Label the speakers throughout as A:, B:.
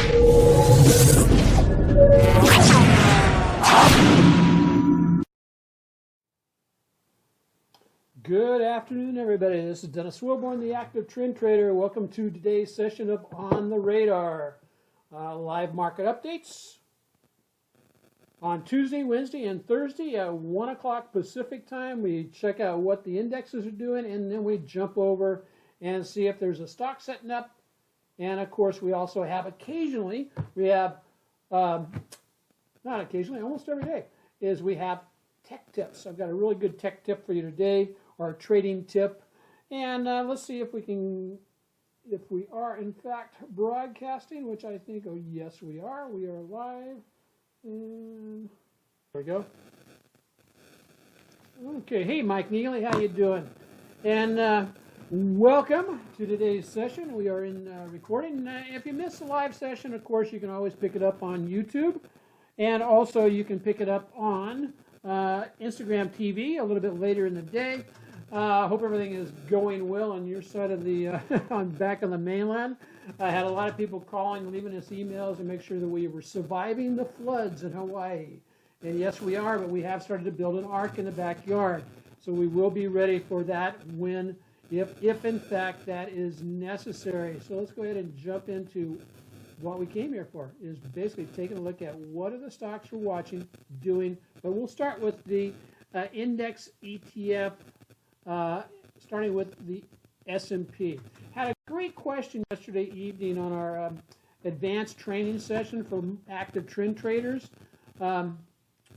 A: Good afternoon, everybody. This is Dennis Wilborn, the Active Trend Trader. Welcome to today's session of On the Radar. Live market updates on Tuesday, Wednesday, and Thursday at 1 o'clock Pacific time. We check out what the indexes are doing, and then we jump over and see if there's a stock setting up. And, of course, we also have occasionally, not occasionally, almost every day, is we have tech tips. I've got a really good tech tip for you today, or a trading tip. And let's see if we are in fact broadcasting, which I think, oh yes we are. We are live. And there we go. Okay, hey Mike Neely, how you doing? And welcome to today's session. We are in recording. If you missed the live session, of course, you can always pick it up on YouTube. And also you can pick it up on Instagram TV a little bit later in the day. Hope everything is going well on your side of the back on the mainland. I had a lot of people calling, leaving us emails to make sure that we were surviving the floods in Hawaii. And yes, we are, but we have started to build an ark in the backyard. So we will be ready for that when, if in fact that is necessary. So let's go ahead and jump into what we came here for, is basically taking a look at what are the stocks we're watching, doing. But we'll start with the index ETF, starting with the S&P. Had a great question yesterday evening on our advanced training session for active trend traders.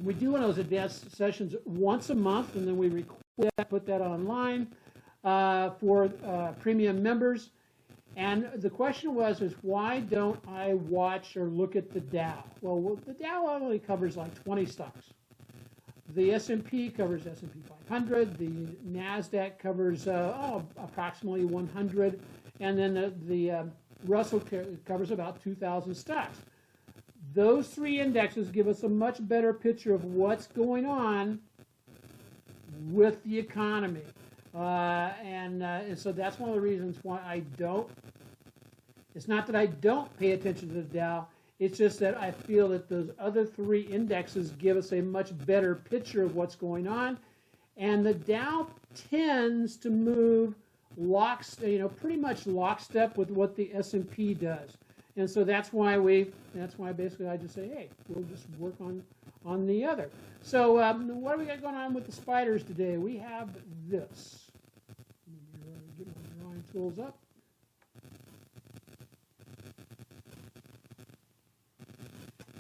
A: We do one of those advanced sessions once a month, and then we record that, put that online for premium members. And the question was, why don't I watch or look at the Dow? Well, the Dow only covers like 20 stocks. The S&P covers S&P 500. The NASDAQ covers approximately 100. And then the Russell covers about 2,000 stocks. Those three indexes give us a much better picture of what's going on with the economy. And so that's one of the reasons why I don't. It's not that I don't pay attention to the Dow. It's just that I feel that those other three indexes give us a much better picture of what's going on. And the Dow tends to move pretty much lockstep with what the S&P does. And so that's why basically I just say, hey, we'll just work on the other. So what do we got going on with the spiders today? We have this. Let me get my drawing tools up.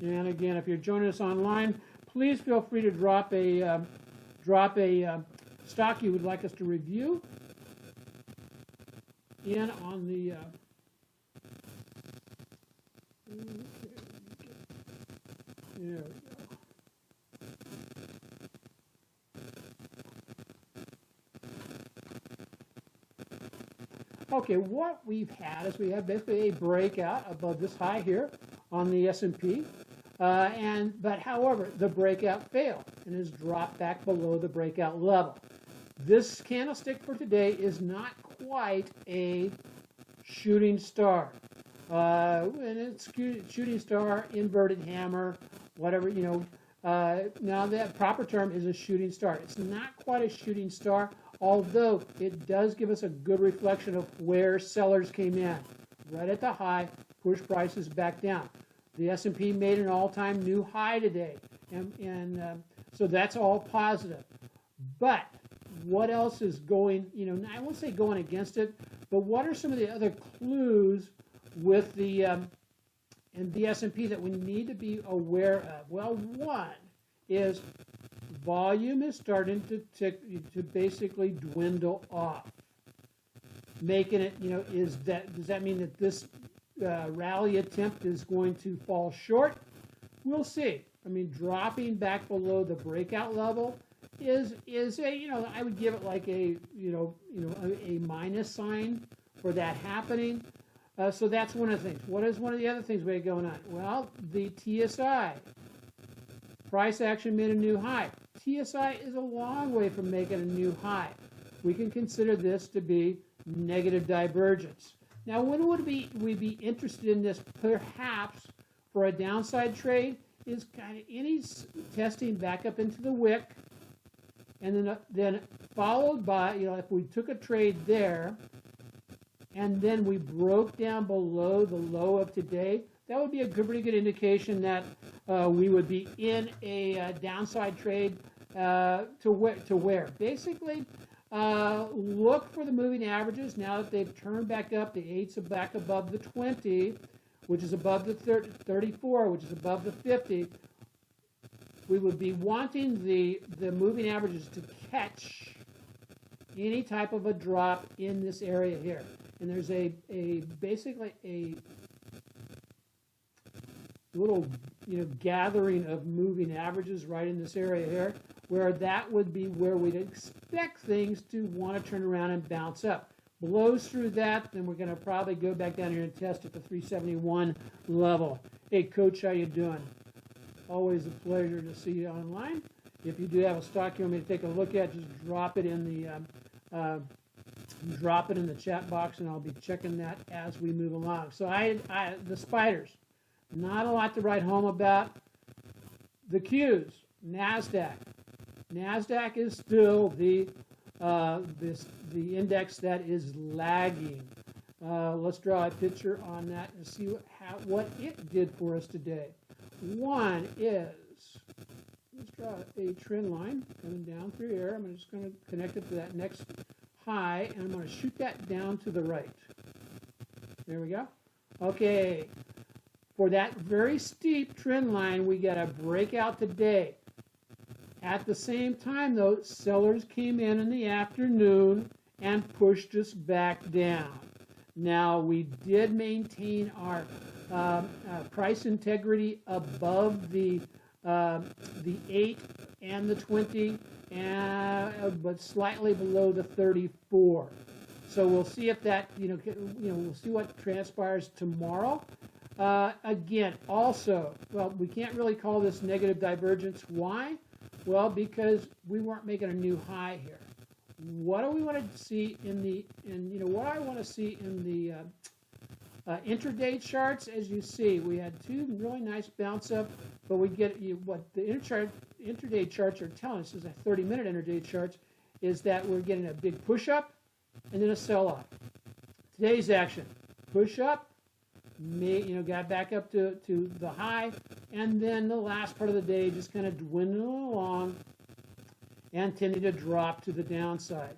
A: And again, if you're joining us online, please feel free to drop a stock you would like us to review in on the. There we go. Okay, what we've had is we have basically a breakout above this high here on the S&P, but however, the breakout failed and has dropped back below the breakout level. This candlestick for today is not quite a shooting star. And it's shooting star, inverted hammer, whatever, now that proper term is a shooting star. It's not quite a shooting star, although it does give us a good reflection of where sellers came in. Right at the high, push prices back down. The S&P made an all-time new high today, and so that's all positive. But what else is going, I won't say going against it, but what are some of the other clues with the S&P that we need to be aware of? Well, one is volume is starting to basically dwindle off, making it, does that mean that this rally attempt is going to fall short? We'll see. I mean, dropping back below the breakout level is a, I would give it like a minus sign for that happening. So that's one of the things. What is one of the other things we have going on? Well, the TSI. Price action made a new high. TSI is a long way from making a new high. We can consider this to be negative divergence. Now, when would we be interested in this perhaps for a downside trade is kind of any testing back up into the wick, and then followed by, if we took a trade there, and then we broke down below the low of today, that would be a pretty good indication that we would be in a downside trade to where? Basically, look for the moving averages now that they've turned back up. The 8s are back above the 20, which is above the 34, which is above the 50. We would be wanting the moving averages to catch any type of a drop in this area here. And there's basically a little gathering of moving averages right in this area here, where that would be where we'd expect things to want to turn around and bounce up. Blows through that, then we're going to probably go back down here and test at the 371 level. Hey, Coach, how you doing? Always a pleasure to see you online. If you do have a stock you want me to take a look at, just drop it in the chat box, and I'll be checking that as we move along. So the spiders, not a lot to write home about. The Qs, NASDAQ. NASDAQ is still the index that is lagging. Let's draw a picture on that and see what it did for us today. One is, let's draw a trend line coming down through here. I'm just going to connect it to that next high, and I'm going to shoot that down to the right. There we go. Okay. For that very steep trend line, we got a breakout today. At the same time, though, sellers came in the afternoon and pushed us back down. Now, we did maintain our price integrity above the 8 and the 20, but slightly below the 34. So we'll see if that, we'll see what transpires tomorrow. Again, also, well, we can't really call this negative divergence. Why? Well, because we weren't making a new high here. What do we want to see what I want to see in the intraday charts? As you see, we had two really nice bounce up, but we get what the intraday charts are telling us is a 30-minute intraday charts is that we're getting a big push up and then a sell off. Today's action: push up, got back up to the high, and then the last part of the day just kind of dwindling along and tending to drop to the downside.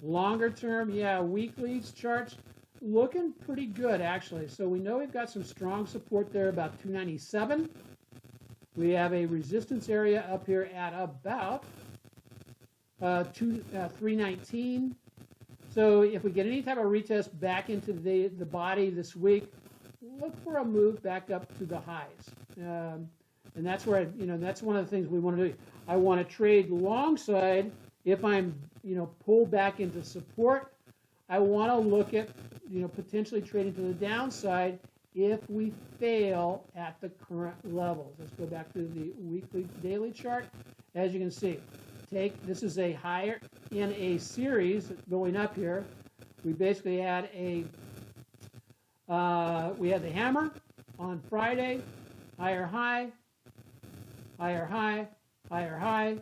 A: Longer term, weekly charts looking pretty good, actually. So we know we've got some strong support there, about 297. We have a resistance area up here at about 319. So if we get any type of retest back into the body this week, look for a move back up to the highs. And that's where, that's one of the things we want to do. I want to trade long side. If I'm, pulled back into support, I want to look at, potentially trading to the downside if we fail at the current levels. Let's go back to the weekly daily chart. As you can see, this is a higher in a series going up here. We basically had we had the hammer on Friday, higher high, higher high, higher high,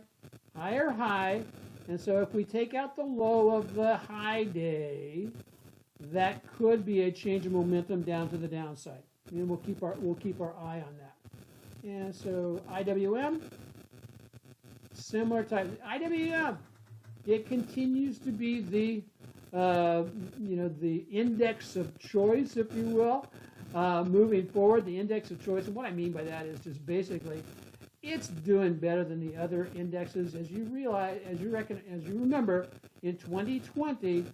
A: higher high. And so if we take out the low of the high day, that could be a change of momentum down to the downside. And we'll keep our eye on that. And so IWM, similar type. IWM, it continues to be the the index of choice, if you will, moving forward. The index of choice, and what I mean by that is just basically, it's doing better than the other indexes. As you remember, in 2020,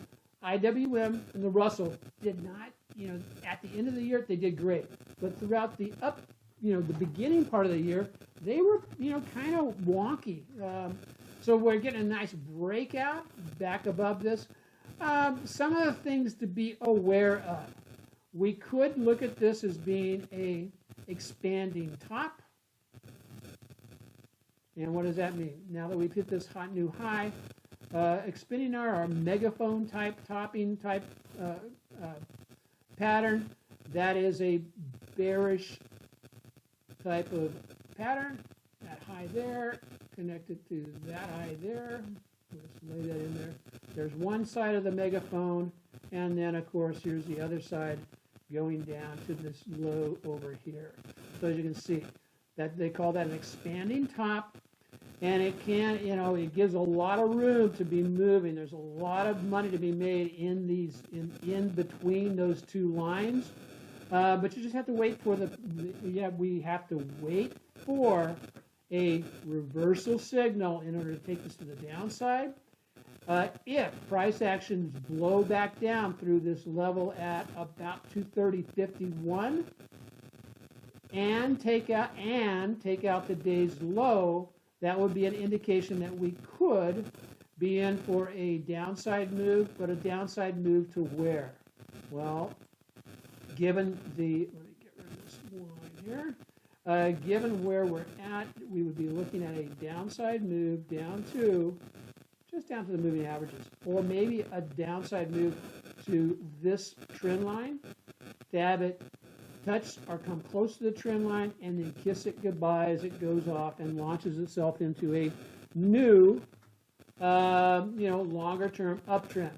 A: IWM and the Russell did not, at the end of the year they did great, but throughout the the beginning part of the year, they were, kind of wonky. So we're getting a nice breakout back above this. Some of the things to be aware of. We could look at this as being a expanding top. And what does that mean? Now that we've hit this new high, Spinning our megaphone type topping type pattern. That is a bearish type of pattern. That high there connected to that high there. We'll just lay that in there. There's one side of the megaphone, and then of course here's the other side going down to this low over here. So as you can see, that they call that an expanding top. And it can, you know, it gives a lot of room to be moving. There's a lot of money to be made in these, in between those two lines. But you just have to wait for we have to wait for a reversal signal in order to take this to the downside. If price actions blow back down through this level at about 230.51 and take out today's low, that would be an indication that we could be in for a downside move, but a downside move to where? Well, given the, let me get rid of this line here, given where we're at, we would be looking at a downside move down to, just down to the moving averages, or maybe a downside move to this trend line, stab it, touch or come close to the trend line, and then kiss it goodbye as it goes off and launches itself into a new, longer term uptrend.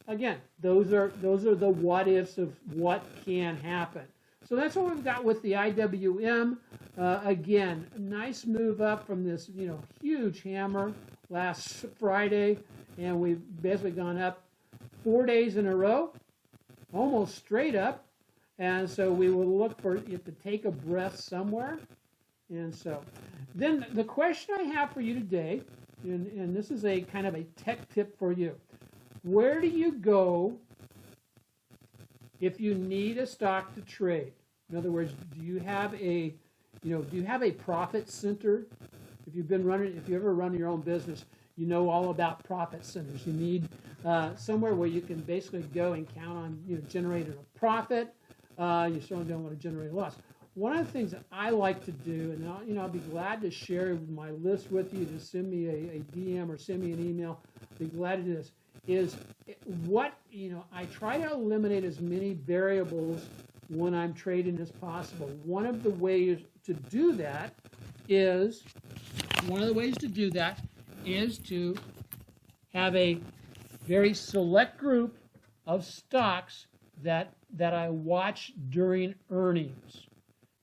A: Again, those are the what ifs of what can happen. So that's what we've got with the IWM. Again, nice move up from this, huge hammer last Friday, and we've basically gone up 4 days in a row, almost straight up. And so we will look for it to take a breath somewhere. And so then the question I have for you today, and this is a kind of a tech tip for you. Where do you go if you need a stock to trade? In other words, do you have a profit center? If you ever run your own business, you know all about profit centers. You need somewhere where you can basically go and count on generating a profit. You certainly don't want to generate a loss. One of the things that I like to do, and I'll be glad to share my list with you, to send me a DM or send me an email, I'll be glad to do this, is I try to eliminate as many variables when I'm trading as possible. One of the ways to do that is to have a very select group of stocks that I watch during earnings.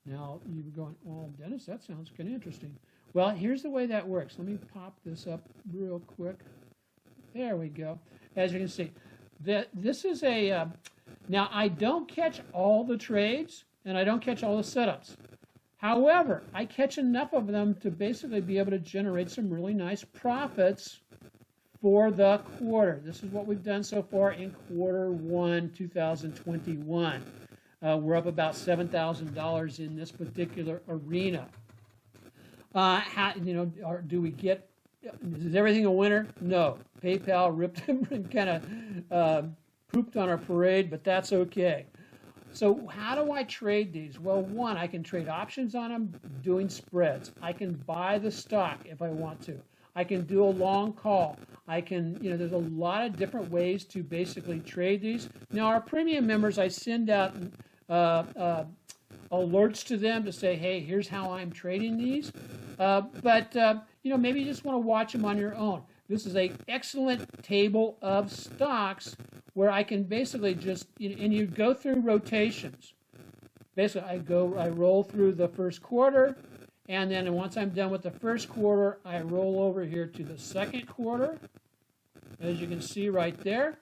A: Now, you're going, oh, Dennis, that sounds kind of interesting. Well, here's the way that works. Let me pop this up real quick. There we go. As you can see, this is a, now I don't catch all the trades, and I don't catch all the setups. However, I catch enough of them to basically be able to generate some really nice profits for the quarter. This is what we've done so far in Q1 2021. We're up about $7,000 in this particular arena. Do we get? Is everything a winner? No. PayPal ripped and kind of pooped on our parade, but that's okay. So how do I trade these? Well, one, I can trade options on them doing spreads. I can buy the stock if I want to. I can do a long call. I can, there's a lot of different ways to basically trade these. Now, our premium members, I send out alerts to them to say, hey, here's how I'm trading these. But maybe you just want to watch them on your own. This is an excellent table of stocks where I can basically just, and you go through rotations. Basically, I roll through the first quarter, and then once I'm done with the first quarter, I roll over here to the second quarter, as you can see right there.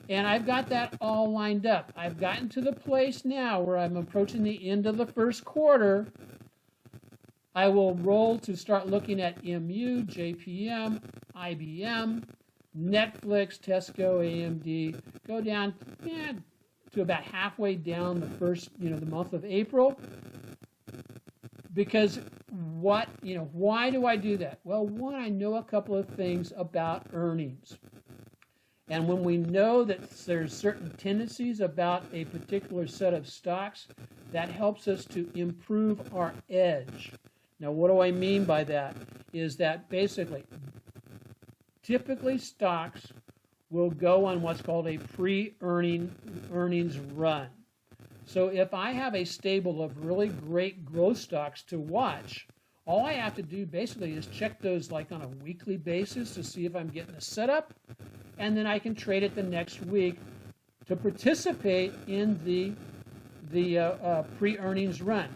A: And I've got that all lined up. I've gotten to the place now where I'm approaching the end of the first quarter. I will roll to start looking at MU, JPM, IBM, Netflix, TSCO, AMD, go down to about halfway down the first, the month of April. Because why do I do that? Well, one, I know a couple of things about earnings. And when we know that there's certain tendencies about a particular set of stocks, that helps us to improve our edge. Now, what do I mean by that? Is that basically typically stocks will go on what's called a pre-earnings run. So if I have a stable of really great growth stocks to watch, all I have to do basically is check those like on a weekly basis to see if I'm getting a setup, and then I can trade it the next week to participate in the pre-earnings run.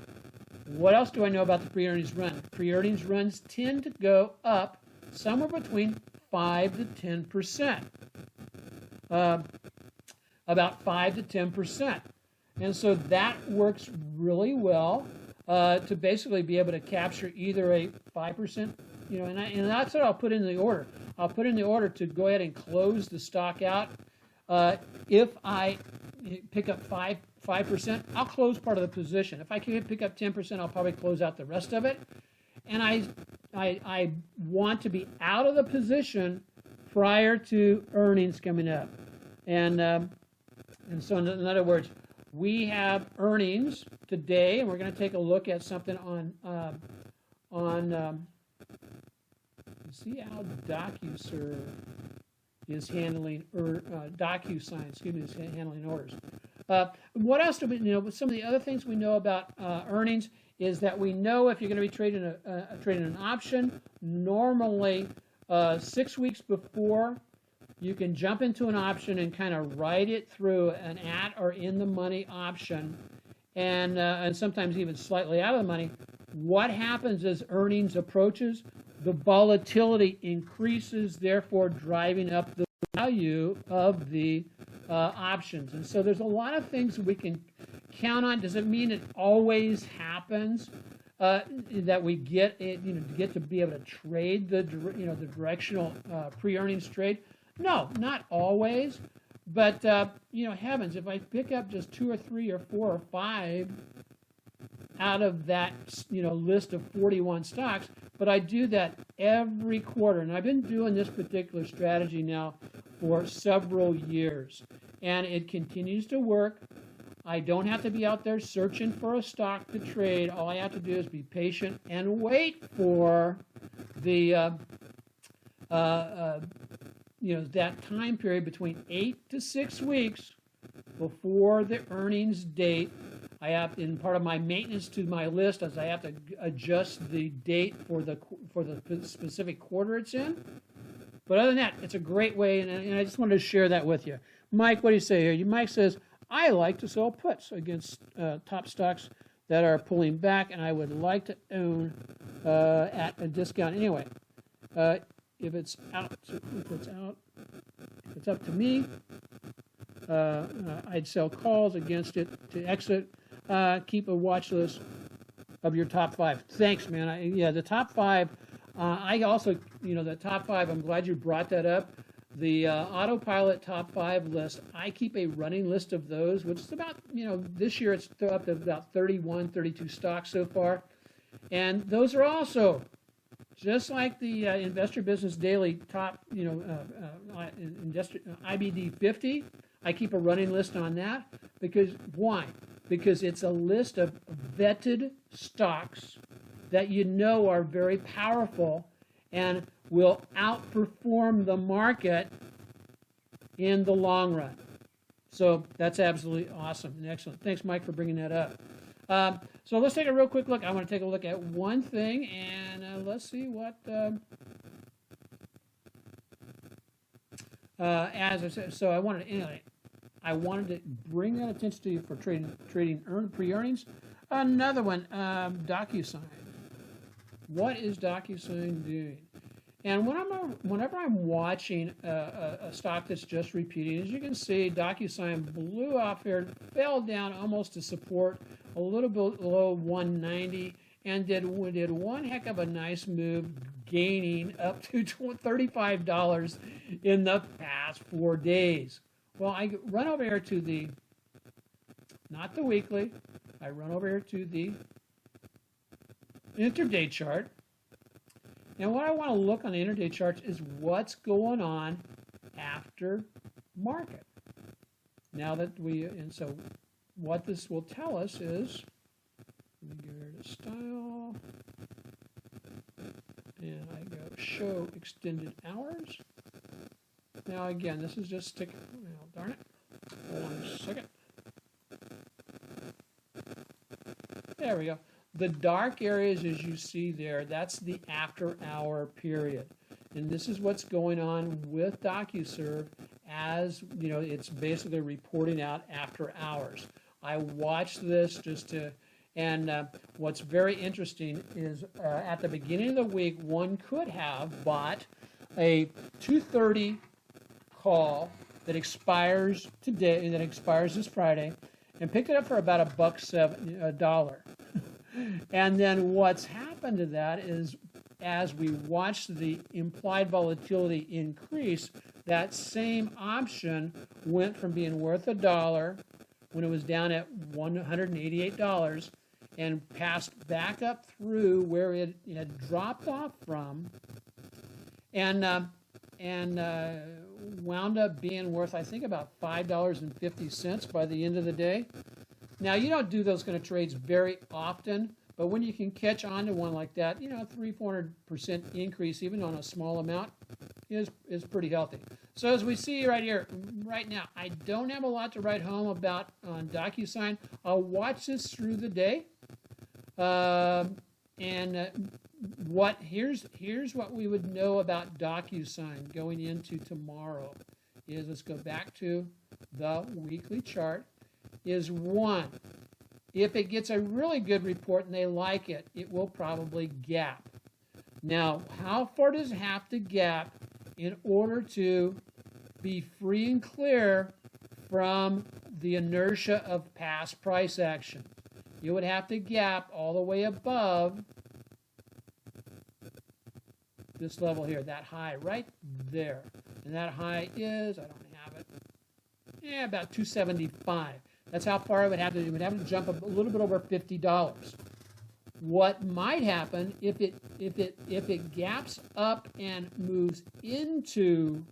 A: What else do I know about the pre-earnings run? Pre-earnings runs tend to go up somewhere between 5 to 10%. About 5 to 10%. And so that works really well to basically be able to capture either a 5%, and that's what I'll put in the order. I'll put in the order to go ahead and close the stock out. If I pick up 5%, I'll close part of the position. If I can pick up 10%, I'll probably close out the rest of it. And I want to be out of the position prior to earnings coming up. And so in other words, we have earnings today, and we're going to take a look at something see how Docusign is handling, Docusign, is handling orders. What else do we know? Some of the other things we know about earnings is that we know if you're going to be trading an option, normally 6 weeks before, you can jump into an option and kind of ride it through an at or in the money option, and sometimes even slightly out of the money. What happens as earnings approaches? The volatility increases, therefore driving up the value of the options. And so there's a lot of things we can count on. Does it mean it always happens that we get it, get to be able to trade the directional pre-earnings trade? No, not always, but heavens, if I pick up just 2 or 3 or 4 or 5 out of that list of 41 stocks, but I do that every quarter, and I've been doing this particular strategy now for several years, and it continues to work. I don't have to be out there searching for a stock to trade. All I have to do is be patient and wait for the that time period between 8 to 6 weeks before the earnings date. I have, in part of my maintenance to my list, as I have to adjust the date for the specific quarter it's in. But other than that, it's a great way, and I just wanted to share that with you. Mike, what do you say here? Mike says, I like to sell puts against top stocks that are pulling back, and I would like to own at a discount anyway. If it's up to me, I'd sell calls against it to exit. Keep a watch list of your top 5. Thanks, man. The top 5. I also, the top 5. I'm glad you brought that up. The autopilot top 5 list. I keep a running list of those, which is about, this year it's up to about 31, 32 stocks so far, and those are also. Just like the Investor Business Daily top, IBD 50, I keep a running list on that. Because why? Because it's a list of vetted stocks that are very powerful and will outperform the market in the long run. So that's absolutely awesome and excellent. Thanks, Mike, for bringing that up. So let's take a real quick look. I want to take a look at one thing, and let's see what, as I said, so I wanted to bring that attention to you for trading pre-earnings. Another one, Docusign. What is Docusign doing? And whenever I'm watching a stock that's just repeating, as you can see, Docusign blew off here, fell down almost to support a little bit below 190, and did one heck of a nice move, gaining up to $35 in the past 4 days. Well, I run over here to not the weekly, I run over here to the intraday chart. And what I want to look on the intraday charts is what's going on after market. Now that so what this will tell us is, let me get rid of style, and I go show extended hours. Now again, this is just sticking. Well, darn it. Hold on a second. There we go. The dark areas, as you see there, that's the after-hour period. And this is what's going on with DocuServe as, you know, it's basically reporting out after hours. I watched this just to, and what's very interesting is at the beginning of the week, one could have bought a 2:30 call that expires today, that expires this Friday, and picked it up for about $1.07. And then what's happened to that is, as we watch the implied volatility increase, that same option went from being worth $1 when it was down at $188 and passed back up through where it had dropped off from, and wound up being worth, I think, about $5.50 by the end of the day. Now, you don't do those kind of trades very often, but when you can catch on to one like that, you know, 300-400% increase, even on a small amount, is pretty healthy. So as we see right here, right now, I don't have a lot to write home about on Docusign. I'll watch this through the day. Here's what we would know about Docusign going into tomorrow is, let's go back to the weekly chart, is one, if it gets a really good report and they like it, it will probably gap. Now, how far does it have to gap in order to be free and clear from the inertia of past price action? You would have to gap all the way above this level here, that high right there. And that high is, I don't have it, about 275. That's how far it would have to. It would have to jump up a little bit over $50. What might happen if it gaps up and moves into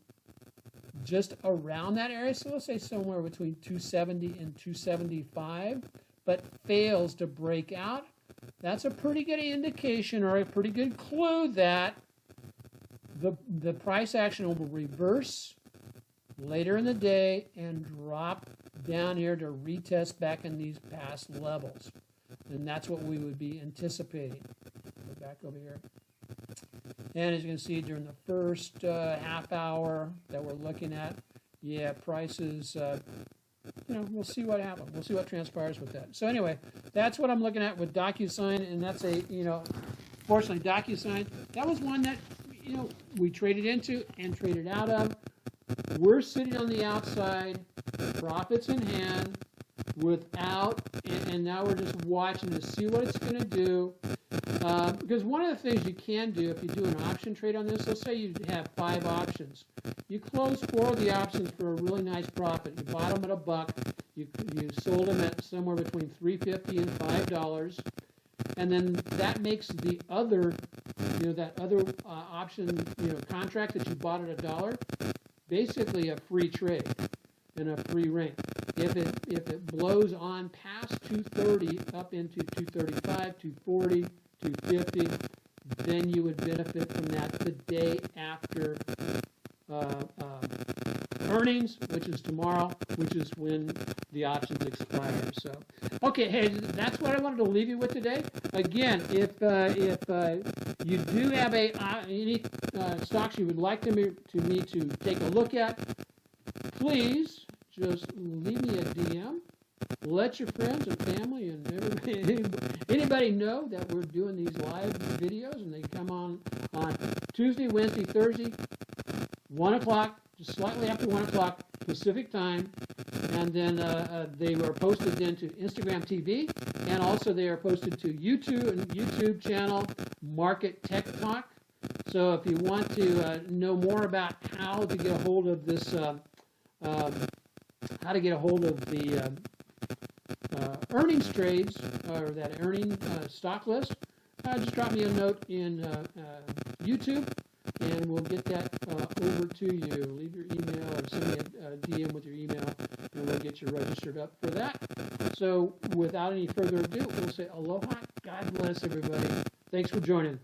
A: just around that area? So let's say somewhere between 270 and 275, but fails to break out. That's a pretty good indication or a pretty good clue that the price action will reverse later in the day and drop down here to retest back in these past levels. And that's what we would be anticipating. Go back over here. And as you can see, during the first half hour that we're looking at, yeah, prices, we'll see what happens. We'll see what transpires with that. So anyway, that's what I'm looking at with Docusign, and that's fortunately, Docusign, that was one that, we traded into and traded out of. We're sitting on the outside, profits in hand, and now we're just watching to see what it's going to do. Because one of the things you can do if you do an option trade on this, let's say you have 5 options. You close 4 of the options for a really nice profit. You bought them at $1. You sold them at somewhere between $3.50 and $5. And then that makes the other, that other option, contract that you bought at $1, basically a free trade and a free ring. If it blows on past 230 up into 235, 240, 250, then you would benefit from that the day after earnings, which is tomorrow, which is when the options expire. So, okay, hey, that's what I wanted to leave you with today. Again, if you do have any stocks you would like me to take a look at, please just leave me a DM. Let your friends and family and anybody know that we're doing these live videos, and they come on Tuesday, Wednesday, Thursday, 1 o'clock, just slightly after 1 o'clock Pacific time, and then they were posted then to Instagram TV, and also they are posted to YouTube channel Market Tech Talk. So if you want to know more about how to get a hold of this, how to get a hold of the earnings trades or that earning stock list, just drop me a note in YouTube, and we'll get that over to you. Leave your email or send me a DM with your email, and we'll get you registered up for that. So without any further ado, we'll say aloha. God bless everybody. Thanks for joining.